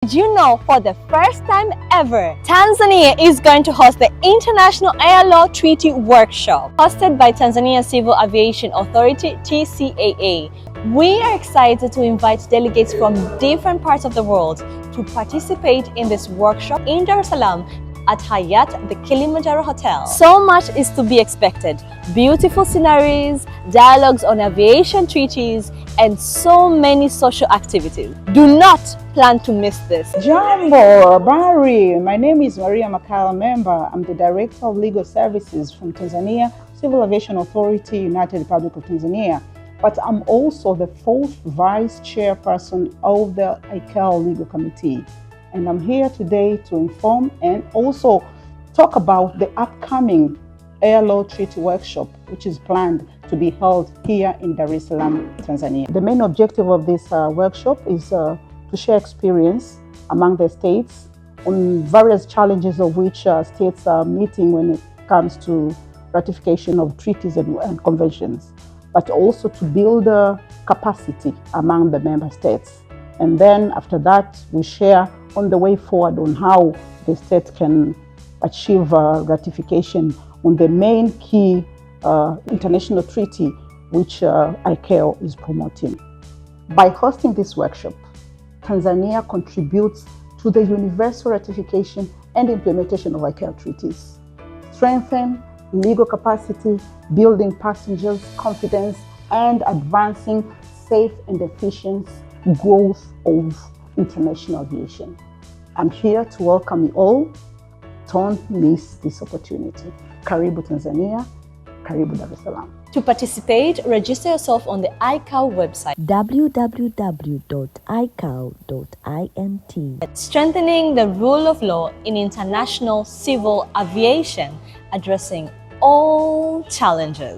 Did you know for the first time ever, Tanzania is going to host the International Air Law Treaty Workshop hosted by Tanzania Civil Aviation Authority (TCAA). We are excited to invite delegates from different parts of the world to participate in this workshop in Dar es Salaam at Hyatt, the Kilimanjaro Hotel. So much is to be expected. Beautiful sceneries, dialogues on aviation treaties, and so many social activities. Do not plan to miss this. Jambo, Barry. My name is Maria Makala Member. I'm the Director of Legal Services from Tanzania Civil Aviation Authority, United Republic of Tanzania. But I'm also the 4th Vice Chairperson of the ICAO Legal Committee. And I'm here today to inform and also talk about the upcoming Air Law Treaty Workshop, which is planned to be held here in Dar es Salaam, Tanzania. The main objective of this workshop is to share experience among the states on various challenges of which states are meeting when it comes to ratification of treaties and conventions, but also to build capacity among the member states. And then after that, we share on the way forward on how the state can achieve ratification on the main key international treaty which ICAO is promoting. By hosting this workshop, Tanzania contributes to the universal ratification and implementation of ICAO treaties, strengthen legal capacity, building passengers' confidence, and advancing safe and efficient growth of international aviation. I'm here to welcome you all. Don't miss this opportunity. Karibu Tanzania, Karibu Dar es Salaam. To participate, register yourself on the ICAO website www.icao.int. Strengthening the rule of law in international civil aviation, addressing all challenges.